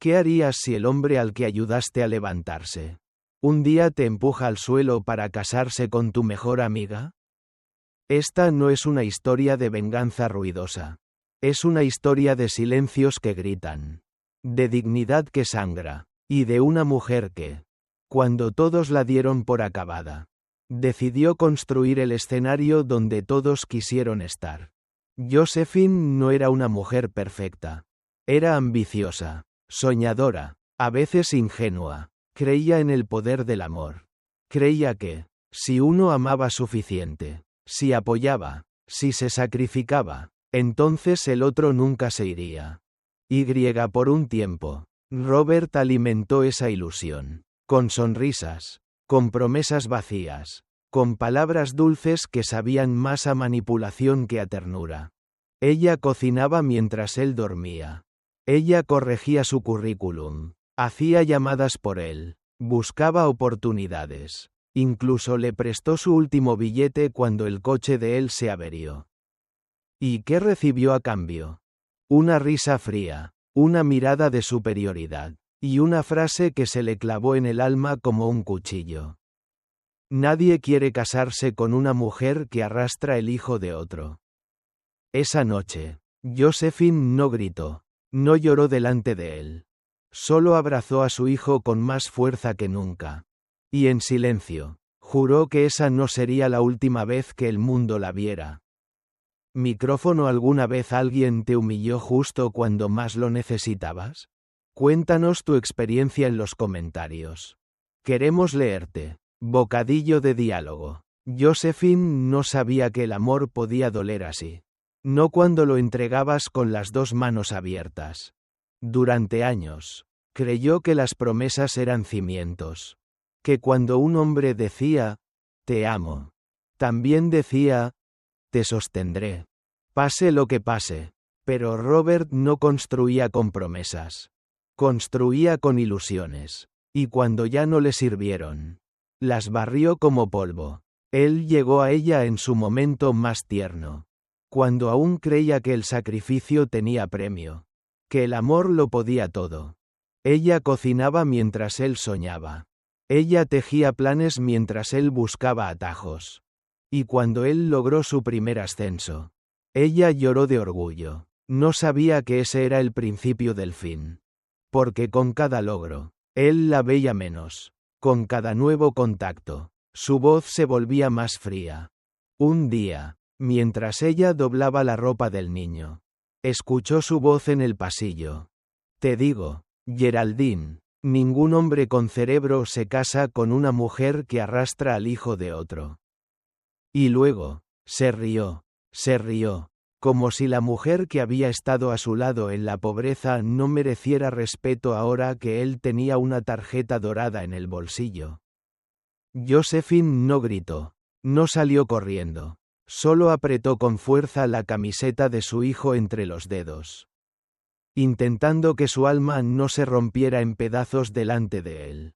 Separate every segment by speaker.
Speaker 1: ¿Qué harías si el hombre al que ayudaste a levantarse un día te empuja al suelo para casarse con tu mejor amiga? Esta no es una historia de venganza ruidosa. Es una historia de silencios que gritan, de dignidad que sangra, y de una mujer que, cuando todos la dieron por acabada, decidió construir el escenario donde todos quisieron estar. Josephine no era una mujer perfecta. Era ambiciosa, soñadora, a veces ingenua. Creía en el poder del amor. Creía que, si uno amaba suficiente, si apoyaba, si se sacrificaba, entonces el otro nunca se iría. Por un tiempo, Robert alimentó esa ilusión, con sonrisas, con promesas vacías, con palabras dulces que sabían más a manipulación que a ternura. Ella cocinaba mientras él dormía. Ella corregía su currículum, hacía llamadas por él, buscaba oportunidades. Incluso le prestó su último billete cuando el coche de él se averió. ¿Y qué recibió a cambio? Una risa fría, una mirada de superioridad, y una frase que se le clavó en el alma como un cuchillo. Nadie quiere casarse con una mujer que arrastra el hijo de otro. Esa noche, Josephine no gritó, no lloró delante de él. Solo abrazó a su hijo con más fuerza que nunca. Y en silencio, juró que esa no sería la última vez que el mundo la viera. ¿Micrófono? ¿Alguna vez alguien te humilló justo cuando más lo necesitabas? Cuéntanos tu experiencia en los comentarios. Queremos leerte. Bocadillo de diálogo. Josephine no sabía que el amor podía doler así. No cuando lo entregabas con las dos manos abiertas. Durante años, creyó que las promesas eran cimientos. Que cuando un hombre decía, te amo, también decía, te sostendré. Pase lo que pase. Pero Robert no construía con promesas. Construía con ilusiones. Y cuando ya no le sirvieron, las barrió como polvo. Él llegó a ella en su momento más tierno. Cuando aún creía que el sacrificio tenía premio. Que el amor lo podía todo. Ella cocinaba mientras él soñaba. Ella tejía planes mientras él buscaba atajos. Y cuando él logró su primer ascenso, ella lloró de orgullo. No sabía que ese era el principio del fin. Porque con cada logro, él la veía menos. Con cada nuevo contacto, su voz se volvía más fría. Un día, mientras ella doblaba la ropa del niño, escuchó su voz en el pasillo. Te digo, Geraldine, ningún hombre con cerebro se casa con una mujer que arrastra al hijo de otro. Y luego, se rió, como si la mujer que había estado a su lado en la pobreza no mereciera respeto ahora que él tenía una tarjeta dorada en el bolsillo. Josephine no gritó, no salió corriendo, solo apretó con fuerza la camiseta de su hijo entre los dedos, intentando que su alma no se rompiera en pedazos delante de él.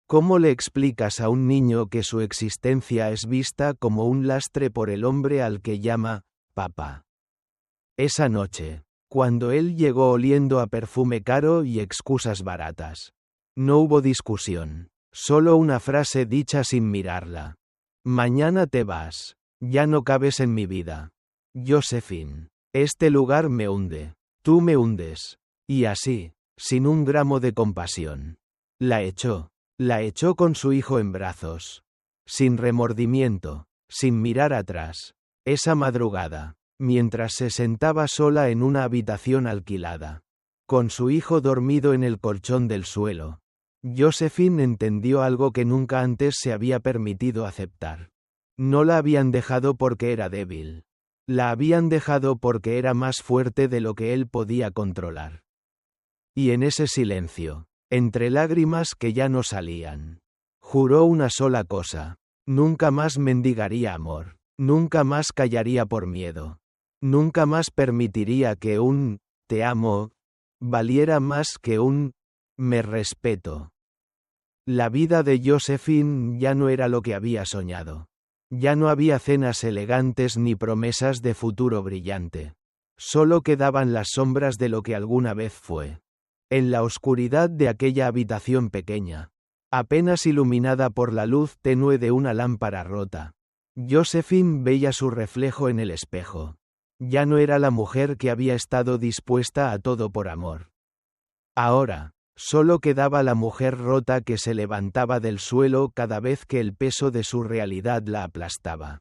Speaker 1: ¿Cómo le explicas a un niño que su existencia es vista como un lastre por el hombre al que llama papá? Esa noche, cuando él llegó oliendo a perfume caro y excusas baratas, no hubo discusión, solo una frase dicha sin mirarla. Mañana te vas, ya no cabes en mi vida. Josephine, este lugar me hunde, tú me hundes. Y así, sin un gramo de compasión, la echó con su hijo en brazos. Sin remordimiento, sin mirar atrás. Esa madrugada, mientras se sentaba sola en una habitación alquilada, con su hijo dormido en el colchón del suelo, Josephine entendió algo que nunca antes se había permitido aceptar. No la habían dejado porque era débil. La habían dejado porque era más fuerte de lo que él podía controlar. Y en ese silencio, entre lágrimas que ya no salían, juró una sola cosa: nunca más mendigaría amor, nunca más callaría por miedo, nunca más permitiría que un «te amo» valiera más que un «me respeto». La vida de Josephine ya no era lo que había soñado. Ya no había cenas elegantes ni promesas de futuro brillante. Solo quedaban las sombras de lo que alguna vez fue. En la oscuridad de aquella habitación pequeña, apenas iluminada por la luz tenue de una lámpara rota, Josephine veía su reflejo en el espejo. Ya no era la mujer que había estado dispuesta a todo por amor. Ahora, solo quedaba la mujer rota que se levantaba del suelo cada vez que el peso de su realidad la aplastaba.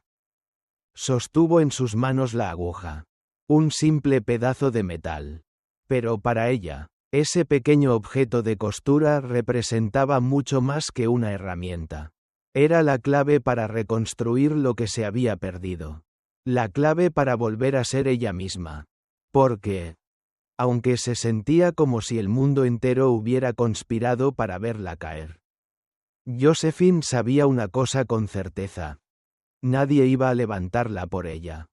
Speaker 1: Sostuvo en sus manos la aguja. Un simple pedazo de metal. Pero para ella, ese pequeño objeto de costura representaba mucho más que una herramienta. Era la clave para reconstruir lo que se había perdido. La clave para volver a ser ella misma. Porque, aunque se sentía como si el mundo entero hubiera conspirado para verla caer, Josephine sabía una cosa con certeza. Nadie iba a levantarla por ella.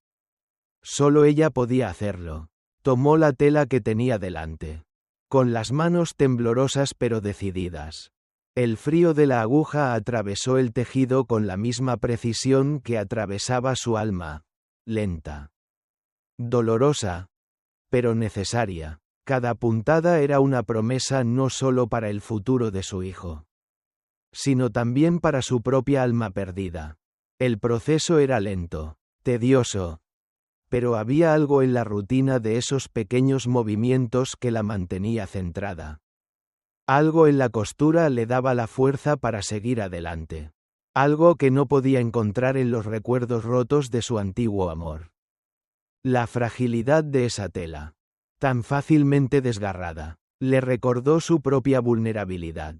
Speaker 1: Solo ella podía hacerlo. Tomó la tela que tenía delante. Con las manos temblorosas pero decididas. El frío de la aguja atravesó el tejido con la misma precisión que atravesaba su alma. Lenta. Dolorosa. Pero necesaria. Cada puntada era una promesa no solo para el futuro de su hijo, sino también para su propia alma perdida. El proceso era lento, tedioso, pero había algo en la rutina de esos pequeños movimientos que la mantenía centrada. Algo en la costura le daba la fuerza para seguir adelante. Algo que no podía encontrar en los recuerdos rotos de su antiguo amor. La fragilidad de esa tela, tan fácilmente desgarrada, le recordó su propia vulnerabilidad.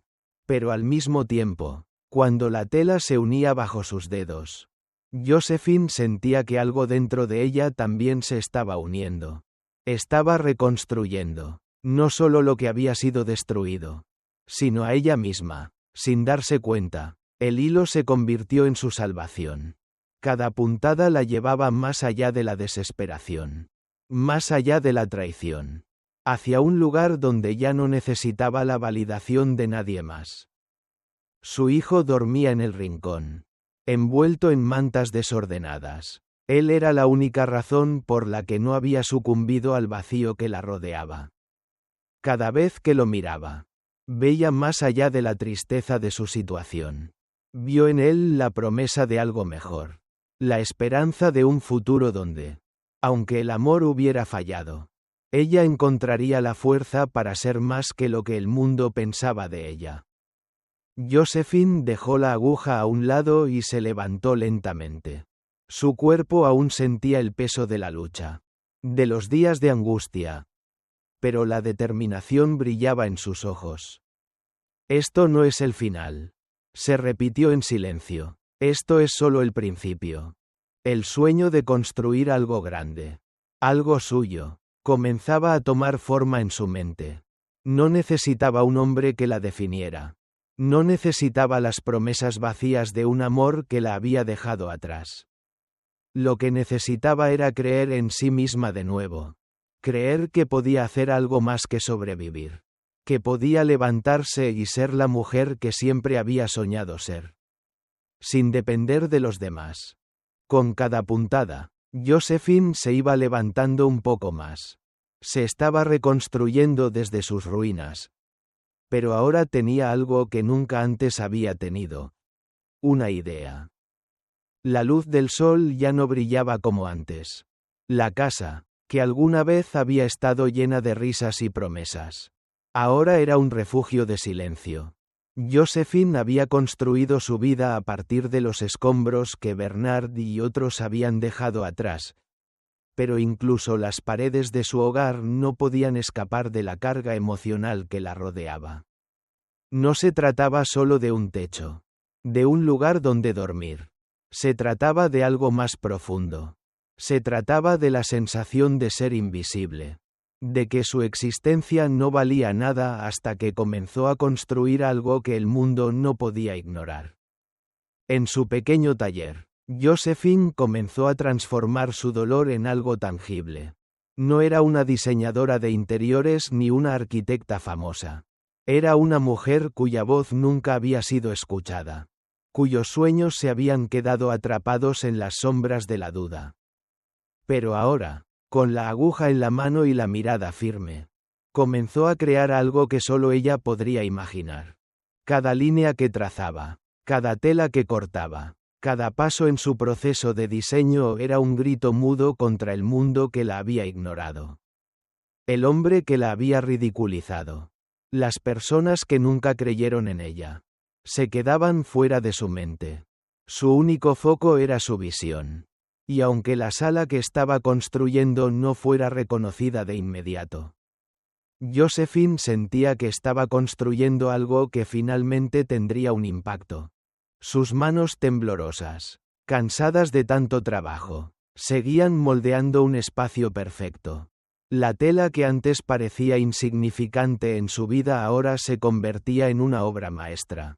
Speaker 1: Pero al mismo tiempo, cuando la tela se unía bajo sus dedos, Josephine sentía que algo dentro de ella también se estaba uniendo. Estaba reconstruyendo, no solo lo que había sido destruido, sino a ella misma. Sin darse cuenta, el hilo se convirtió en su salvación. Cada puntada la llevaba más allá de la desesperación, más allá de la traición, hacia un lugar donde ya no necesitaba la validación de nadie más. Su hijo dormía en el rincón, envuelto en mantas desordenadas. Él era la única razón por la que no había sucumbido al vacío que la rodeaba. Cada vez que lo miraba, veía más allá de la tristeza de su situación. Vio en él la promesa de algo mejor, la esperanza de un futuro donde, aunque el amor hubiera fallado, ella encontraría la fuerza para ser más que lo que el mundo pensaba de ella. Josephine dejó la aguja a un lado y se levantó lentamente. Su cuerpo aún sentía el peso de la lucha, de los días de angustia, pero la determinación brillaba en sus ojos. Esto no es el final, se repitió en silencio. Esto es solo el principio. El sueño de construir algo grande, algo suyo, comenzaba a tomar forma en su mente. No necesitaba un hombre que la definiera. No necesitaba las promesas vacías de un amor que la había dejado atrás. Lo que necesitaba era creer en sí misma de nuevo. Creer que podía hacer algo más que sobrevivir. Que podía levantarse y ser la mujer que siempre había soñado ser. Sin depender de los demás. Con cada puntada, Josephine se iba levantando un poco más. Se estaba reconstruyendo desde sus ruinas. Pero ahora tenía algo que nunca antes había tenido. Una idea. La luz del sol ya no brillaba como antes. La casa, que alguna vez había estado llena de risas y promesas, ahora era un refugio de silencio. Josephine había construido su vida a partir de los escombros que Bernard y otros habían dejado atrás, pero incluso las paredes de su hogar no podían escapar de la carga emocional que la rodeaba. No se trataba solo de un techo, de un lugar donde dormir. Se trataba de algo más profundo. Se trataba de la sensación de ser invisible, de que su existencia no valía nada hasta que comenzó a construir algo que el mundo no podía ignorar. En su pequeño taller, Josephine comenzó a transformar su dolor en algo tangible. No era una diseñadora de interiores ni una arquitecta famosa. Era una mujer cuya voz nunca había sido escuchada, cuyos sueños se habían quedado atrapados en las sombras de la duda. Pero ahora, con la aguja en la mano y la mirada firme, Comenzó a crear algo que solo ella podría imaginar. Cada línea que trazaba, cada tela que cortaba, cada paso en su proceso de diseño era un grito mudo contra el mundo que la había ignorado. El hombre que la había ridiculizado. Las personas que nunca creyeron en ella. Se quedaban fuera de su mente. Su único foco era su visión. Y aunque la sala que estaba construyendo no fuera reconocida de inmediato, Josephine sentía que estaba construyendo algo que finalmente tendría un impacto. Sus manos temblorosas, cansadas de tanto trabajo, seguían moldeando un espacio perfecto. La tela que antes parecía insignificante en su vida ahora se convertía en una obra maestra.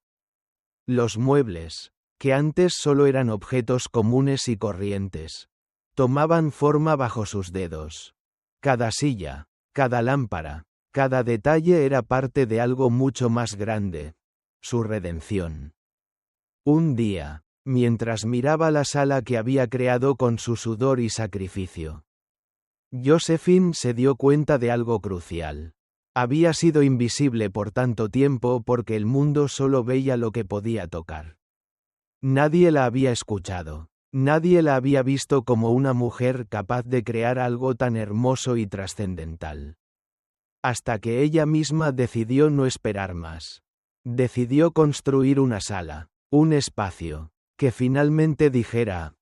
Speaker 1: Los muebles, que antes solo eran objetos comunes y corrientes, tomaban forma bajo sus dedos. Cada silla, cada lámpara, cada detalle era parte de algo mucho más grande, su redención. Un día, mientras miraba la sala que había creado con su sudor y sacrificio, Josephine se dio cuenta de algo crucial. Había sido invisible por tanto tiempo porque el mundo solo veía lo que podía tocar. Nadie la había escuchado. Nadie la había visto como una mujer capaz de crear algo tan hermoso y trascendental. Hasta que ella misma decidió no esperar más. Decidió construir una sala, un espacio, que finalmente dijera: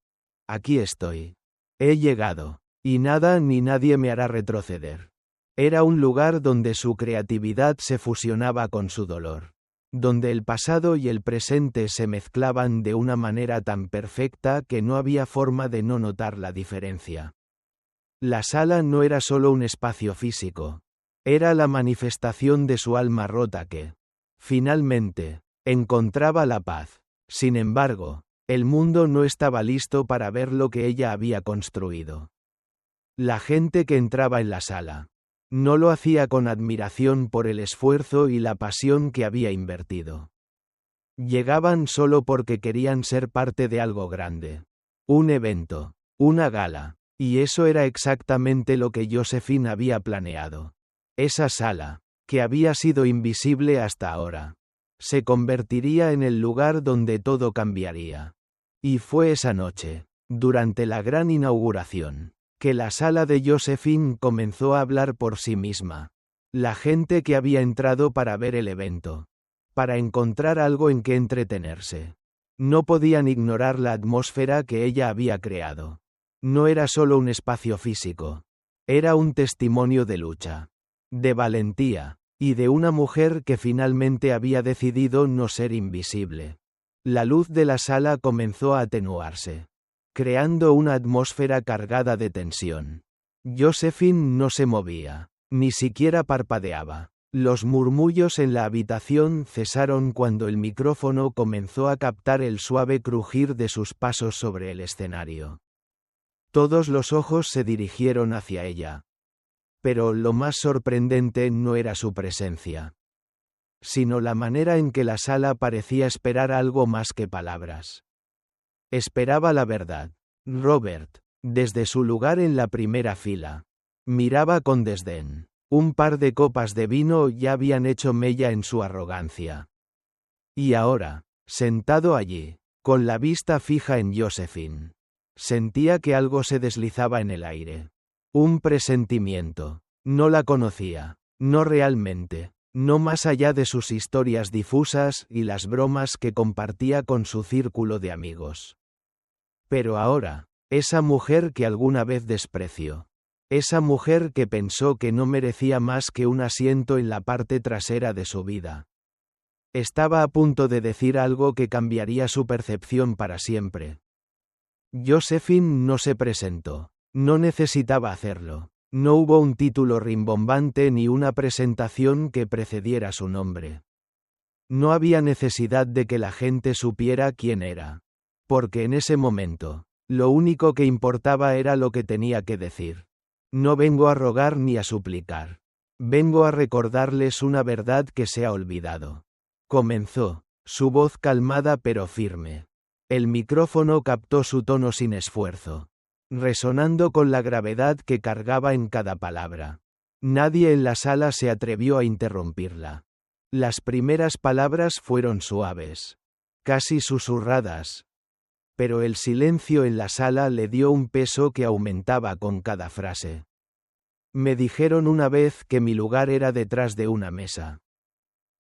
Speaker 1: aquí estoy. He llegado. Y nada ni nadie me hará retroceder. Era un lugar donde su creatividad se fusionaba con su dolor. Donde el pasado y el presente se mezclaban de una manera tan perfecta que no había forma de no notar la diferencia. La sala no era solo un espacio físico. Era la manifestación de su alma rota que, finalmente, encontraba la paz. Sin embargo, el mundo no estaba listo para ver lo que ella había construido. La gente que entraba en la sala no lo hacía con admiración por el esfuerzo y la pasión que había invertido. Llegaban solo porque querían ser parte de algo grande. Un evento, una gala, y eso era exactamente lo que Josephine había planeado. Esa sala, que había sido invisible hasta ahora, se convertiría en el lugar donde todo cambiaría. Y fue esa noche, durante la gran inauguración, que la sala de Josephine comenzó a hablar por sí misma. La gente que había entrado para ver el evento, para encontrar algo en que entretenerse, no podían ignorar la atmósfera que ella había creado. No era solo un espacio físico, era un testimonio de lucha, de valentía, y de una mujer que finalmente había decidido no ser invisible. La luz de la sala comenzó a atenuarse, creando una atmósfera cargada de tensión. Josephine no se movía, ni siquiera parpadeaba. Los murmullos en la habitación cesaron cuando el micrófono comenzó a captar el suave crujir de sus pasos sobre el escenario. Todos los ojos se dirigieron hacia ella. Pero lo más sorprendente no era su presencia, sino la manera en que la sala parecía esperar algo más que palabras. Esperaba la verdad. Robert, desde su lugar en la primera fila, miraba con desdén. Un par de copas de vino ya habían hecho mella en su arrogancia. Y ahora, sentado allí, con la vista fija en Josephine, sentía que algo se deslizaba en el aire. Un presentimiento. No la conocía, no realmente, no más allá de sus historias difusas y las bromas que compartía con su círculo de amigos. Pero ahora, esa mujer que alguna vez despreció. Esa mujer que pensó que no merecía más que un asiento en la parte trasera de su vida. Estaba a punto de decir algo que cambiaría su percepción para siempre. Josephine no se presentó. No necesitaba hacerlo. No hubo un título rimbombante ni una presentación que precediera su nombre. No había necesidad de que la gente supiera quién era. Porque en ese momento, lo único que importaba era lo que tenía que decir. No vengo a rogar ni a suplicar. Vengo a recordarles una verdad que se ha olvidado. Comenzó, su voz calmada pero firme. El micrófono captó su tono sin esfuerzo, resonando con la gravedad que cargaba en cada palabra. Nadie en la sala se atrevió a interrumpirla. Las primeras palabras fueron suaves, casi susurradas. Pero el silencio en la sala le dio un peso que aumentaba con cada frase. Me dijeron una vez que mi lugar era detrás de una mesa.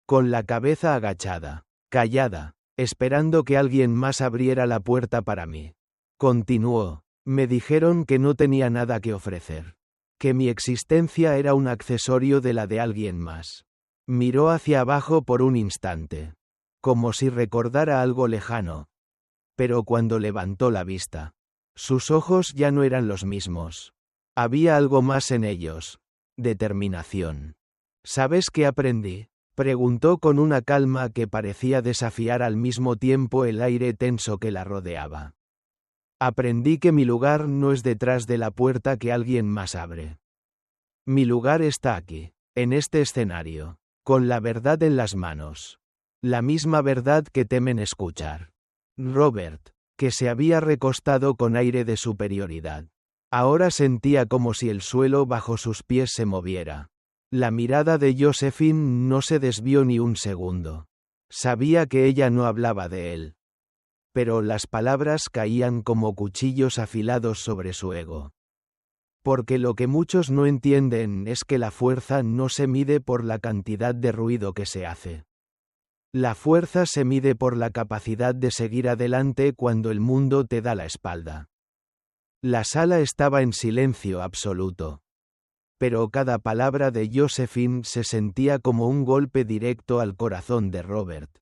Speaker 1: Con la cabeza agachada, callada, esperando que alguien más abriera la puerta para mí. Continuó. Me dijeron que no tenía nada que ofrecer. Que mi existencia era un accesorio de la de alguien más. Miró hacia abajo por un instante. Como si recordara algo lejano. Pero cuando levantó la vista, sus ojos ya no eran los mismos. Había algo más en ellos. Determinación. ¿Sabes qué aprendí? Preguntó con una calma que parecía desafiar al mismo tiempo el aire tenso que la rodeaba. Aprendí que mi lugar no es detrás de la puerta que alguien más abre. Mi lugar está aquí, en este escenario, con la verdad en las manos. La misma verdad que temen escuchar. Robert, que se había recostado con aire de superioridad. Ahora sentía como si el suelo bajo sus pies se moviera. La mirada de Josephine no se desvió ni un segundo. Sabía que ella no hablaba de él. Pero las palabras caían como cuchillos afilados sobre su ego. Porque lo que muchos no entienden es que la fuerza no se mide por la cantidad de ruido que se hace. La fuerza se mide por la capacidad de seguir adelante cuando el mundo te da la espalda. La sala estaba en silencio absoluto. Pero cada palabra de Josephine se sentía como un golpe directo al corazón de Robert.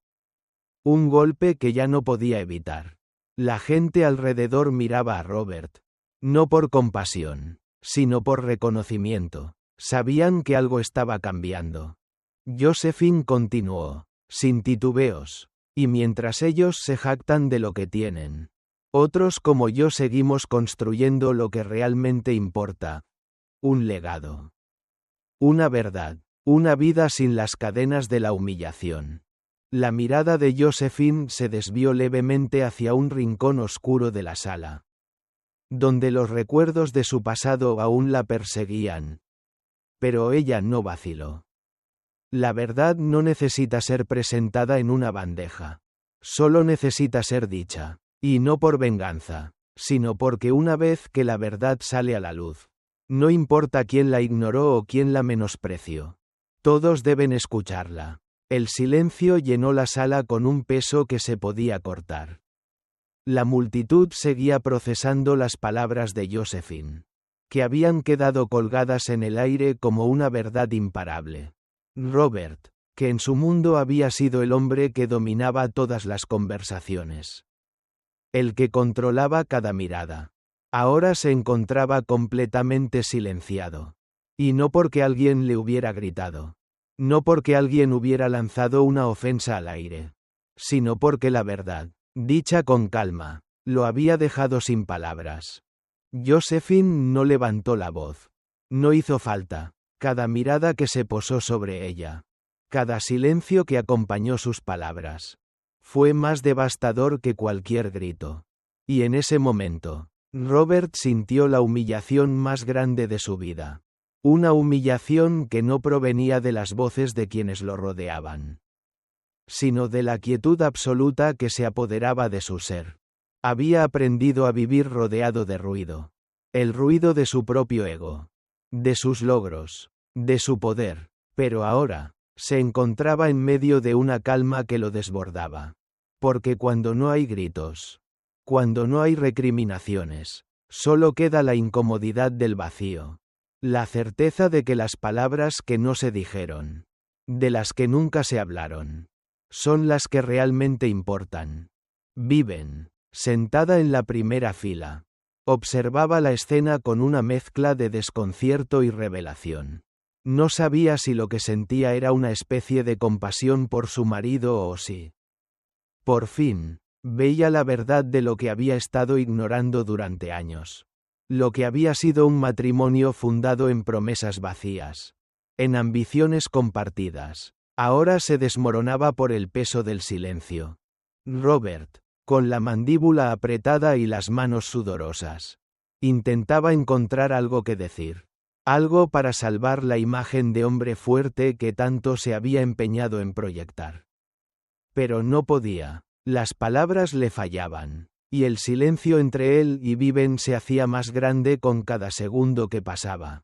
Speaker 1: Un golpe que ya no podía evitar. La gente alrededor miraba a Robert. No por compasión, sino por reconocimiento. Sabían que algo estaba cambiando. Josephine continuó, sin titubeos. Y mientras ellos se jactan de lo que tienen, otros como yo seguimos construyendo lo que realmente importa. Un legado. Una verdad. Una vida sin las cadenas de la humillación. La mirada de Josephine se desvió levemente hacia un rincón oscuro de la sala, donde los recuerdos de su pasado aún la perseguían. Pero ella no vaciló. La verdad no necesita ser presentada en una bandeja. Solo necesita ser dicha. Y no por venganza, sino porque una vez que la verdad sale a la luz, no importa quién la ignoró o quién la menospreció. Todos deben escucharla. El silencio llenó la sala con un peso que se podía cortar. La multitud seguía procesando las palabras de Josephine, que habían quedado colgadas en el aire como una verdad imparable. Robert, que en su mundo había sido el hombre que dominaba todas las conversaciones. El que controlaba cada mirada. Ahora se encontraba completamente silenciado. Y no porque alguien le hubiera gritado. No porque alguien hubiera lanzado una ofensa al aire. Sino porque la verdad, dicha con calma, lo había dejado sin palabras. Josephine no levantó la voz. No hizo falta. Cada mirada que se posó sobre ella. Cada silencio que acompañó sus palabras. Fue más devastador que cualquier grito. Y en ese momento, Robert sintió la humillación más grande de su vida. Una humillación que no provenía de las voces de quienes lo rodeaban, sino de la quietud absoluta que se apoderaba de su ser. Había aprendido a vivir rodeado de ruido. El ruido de su propio ego. De sus logros. De su poder. Pero ahora, se encontraba en medio de una calma que lo desbordaba. Porque cuando no hay gritos, cuando no hay recriminaciones, solo queda la incomodidad del vacío. La certeza de que las palabras que no se dijeron, de las que nunca se hablaron, son las que realmente importan. Viven. Sentada en la primera fila, observaba la escena con una mezcla de desconcierto y revelación. No sabía si lo que sentía era una especie de compasión por su marido o si, por fin, veía la verdad de lo que había estado ignorando durante años. Lo que había sido un matrimonio fundado en promesas vacías, en ambiciones compartidas, ahora se desmoronaba por el peso del silencio. Robert, con la mandíbula apretada y las manos sudorosas, intentaba encontrar algo que decir. Algo para salvar la imagen de hombre fuerte que tanto se había empeñado en proyectar. Pero no podía. Las palabras le fallaban, y el silencio entre él y Viven se hacía más grande con cada segundo que pasaba.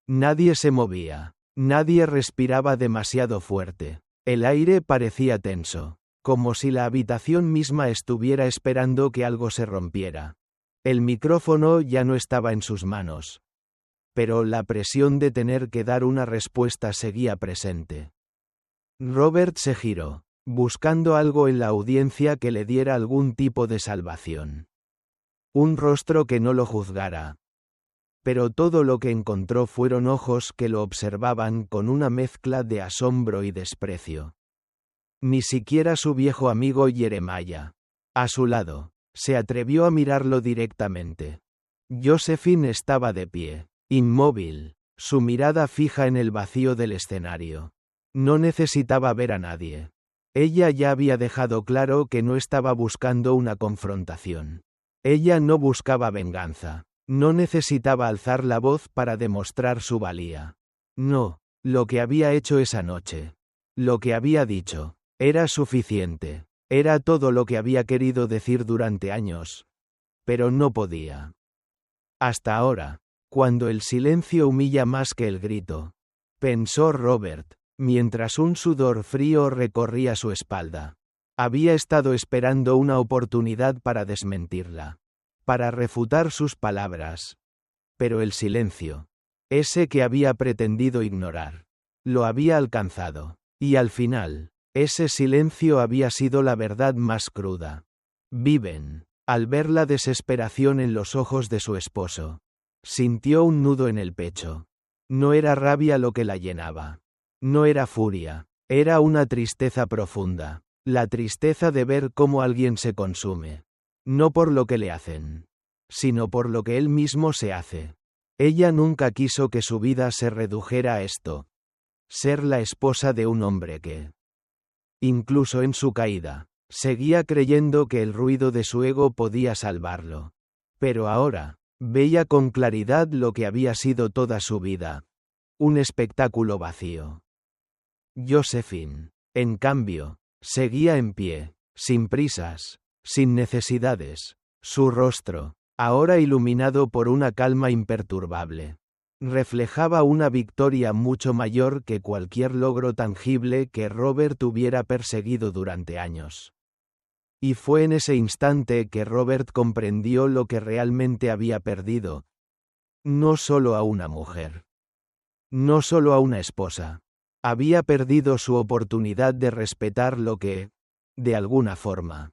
Speaker 1: Nadie se movía. Nadie respiraba demasiado fuerte. El aire parecía tenso, como si la habitación misma estuviera esperando que algo se rompiera. El micrófono ya no estaba en sus manos. Pero la presión de tener que dar una respuesta seguía presente. Robert se giró, buscando algo en la audiencia que le diera algún tipo de salvación. Un rostro que no lo juzgara. Pero todo lo que encontró fueron ojos que lo observaban con una mezcla de asombro y desprecio. Ni siquiera su viejo amigo Jeremiah, a su lado, se atrevió a mirarlo directamente. Josephine estaba de pie, inmóvil, su mirada fija en el vacío del escenario. No necesitaba ver a nadie. Ella ya había dejado claro que no estaba buscando una confrontación. Ella no buscaba venganza. No necesitaba alzar la voz para demostrar su valía. No, lo que había hecho esa noche, lo que había dicho, era suficiente. Era todo lo que había querido decir durante años. Pero no podía. Hasta ahora, cuando el silencio humilla más que el grito, pensó Robert, mientras un sudor frío recorría su espalda. Había estado esperando una oportunidad para desmentirla, para refutar sus palabras. Pero el silencio, ese que había pretendido ignorar, lo había alcanzado, y al final, ese silencio había sido la verdad más cruda. Viven, al ver la desesperación en los ojos de su esposo, sintió un nudo en el pecho. No era rabia lo que la llenaba. No era furia, era una tristeza profunda, la tristeza de ver cómo alguien se consume. No por lo que le hacen, sino por lo que él mismo se hace. Ella nunca quiso que su vida se redujera a esto. Ser la esposa de un hombre que, incluso en su caída, seguía creyendo que el ruido de su ego podía salvarlo. Pero ahora, veía con claridad lo que había sido toda su vida. Un espectáculo vacío. Josephine, en cambio, seguía en pie, sin prisas, sin necesidades. Su rostro, ahora iluminado por una calma imperturbable, reflejaba una victoria mucho mayor que cualquier logro tangible que Robert hubiera perseguido durante años. Y fue en ese instante que Robert comprendió lo que realmente había perdido. No solo a una mujer. No solo a una esposa. Había perdido su oportunidad de respetar lo que, de alguna forma,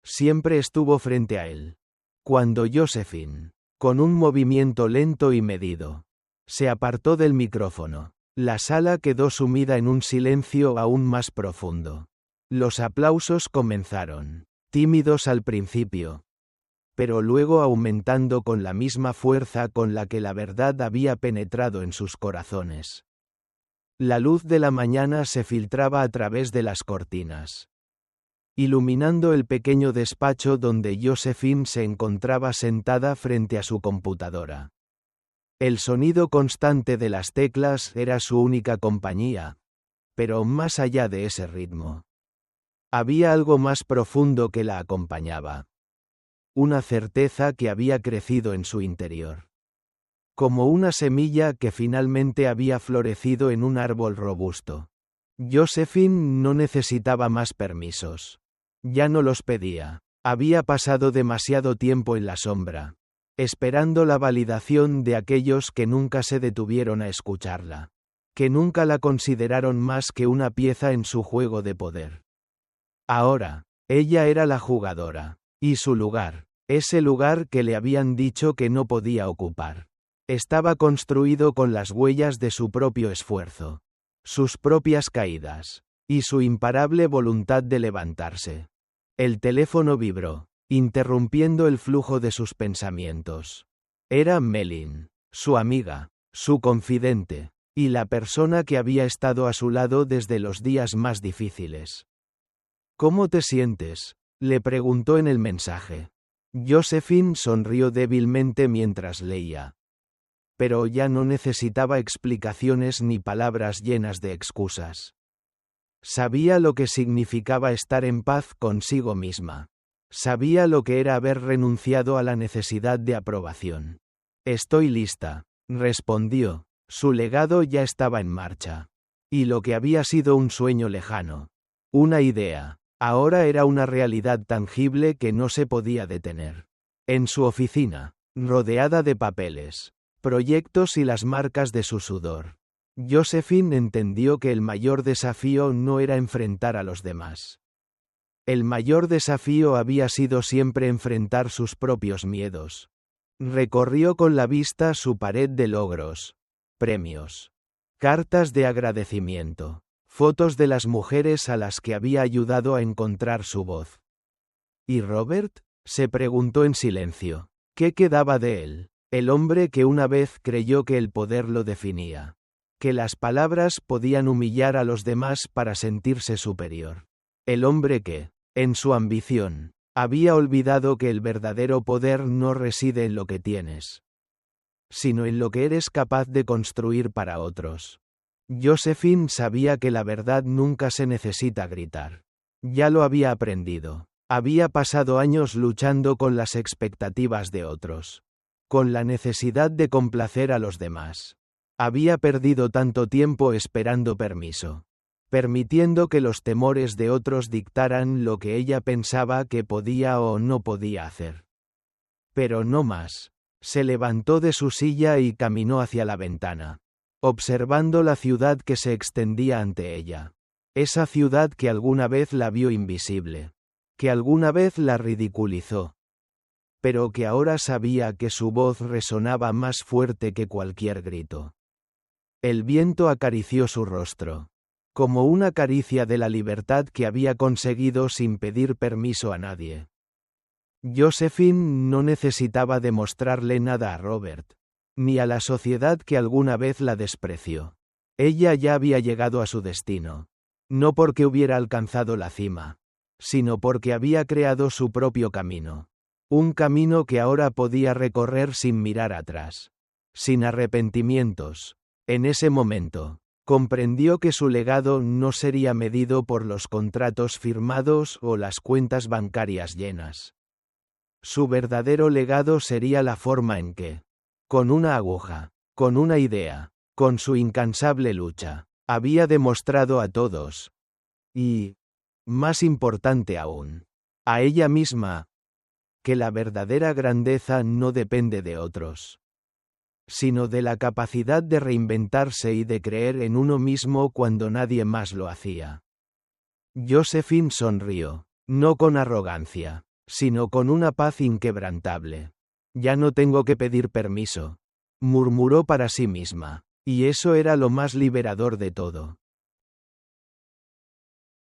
Speaker 1: siempre estuvo frente a él. Cuando Josephine, con un movimiento lento y medido, se apartó del micrófono, la sala quedó sumida en un silencio aún más profundo. Los aplausos comenzaron, tímidos al principio, pero luego aumentando con la misma fuerza con la que la verdad había penetrado en sus corazones. La luz de la mañana se filtraba a través de las cortinas, iluminando el pequeño despacho donde Josephine se encontraba sentada frente a su computadora. El sonido constante de las teclas era su única compañía, pero más allá de ese ritmo, había algo más profundo que la acompañaba. Una certeza que había crecido en su interior. Como una semilla que finalmente había florecido en un árbol robusto. Josephine no necesitaba más permisos. Ya no los pedía. Había pasado demasiado tiempo en la sombra, esperando la validación de aquellos que nunca se detuvieron a escucharla, que nunca la consideraron más que una pieza en su juego de poder. Ahora, ella era la jugadora, y su lugar, ese lugar que le habían dicho que no podía ocupar, estaba construido con las huellas de su propio esfuerzo, sus propias caídas, y su imparable voluntad de levantarse. El teléfono vibró, interrumpiendo el flujo de sus pensamientos. Era Melin, su amiga, su confidente, y la persona que había estado a su lado desde los días más difíciles. ¿Cómo te sientes?, le preguntó en el mensaje. Josephine sonrió débilmente mientras leía. pero ya no necesitaba explicaciones ni palabras llenas de excusas. Sabía lo que significaba estar en paz consigo misma. Sabía lo que era haber renunciado a la necesidad de aprobación. Estoy lista, respondió. Su legado ya estaba en marcha. Y lo que había sido un sueño lejano, una idea, ahora era una realidad tangible que no se podía detener. En su oficina, rodeada de papeles, proyectos y las marcas de su sudor, Josephine entendió que el mayor desafío no era enfrentar a los demás. El mayor desafío había sido siempre enfrentar sus propios miedos. Recorrió con la vista su pared de logros, premios, cartas de agradecimiento, fotos de las mujeres a las que había ayudado a encontrar su voz. ¿Y Robert?, se preguntó en silencio. ¿Qué quedaba de él? El hombre que una vez creyó que el poder lo definía. Que las palabras podían humillar a los demás para sentirse superior. El hombre que, en su ambición, había olvidado que el verdadero poder no reside en lo que tienes, sino en lo que eres capaz de construir para otros. Josephine sabía que la verdad nunca se necesita gritar. Ya lo había aprendido. Había pasado años luchando con las expectativas de otros, con la necesidad de complacer a los demás. Había perdido tanto tiempo esperando permiso, permitiendo que los temores de otros dictaran lo que ella pensaba que podía o no podía hacer. Pero no más. Se levantó de su silla y caminó hacia la ventana, observando la ciudad que se extendía ante ella. Esa ciudad que alguna vez la vio invisible, que alguna vez la ridiculizó, pero que ahora sabía que su voz resonaba más fuerte que cualquier grito. El viento acarició su rostro, como una caricia de la libertad que había conseguido sin pedir permiso a nadie. Josephine no necesitaba demostrarle nada a Robert, ni a la sociedad que alguna vez la despreció. Ella ya había llegado a su destino, no porque hubiera alcanzado la cima, sino porque había creado su propio camino. Un camino que ahora podía recorrer sin mirar atrás, sin arrepentimientos. En ese momento, comprendió que su legado no sería medido por los contratos firmados o las cuentas bancarias llenas. Su verdadero legado sería la forma en que, con una aguja, con una idea, con su incansable lucha, había demostrado a todos, y, más importante aún, a ella misma, que la verdadera grandeza no depende de otros, sino de la capacidad de reinventarse y de creer en uno mismo cuando nadie más lo hacía. Josephine sonrió, no con arrogancia, sino con una paz inquebrantable. Ya no tengo que pedir permiso, murmuró para sí misma, y eso era lo más liberador de todo.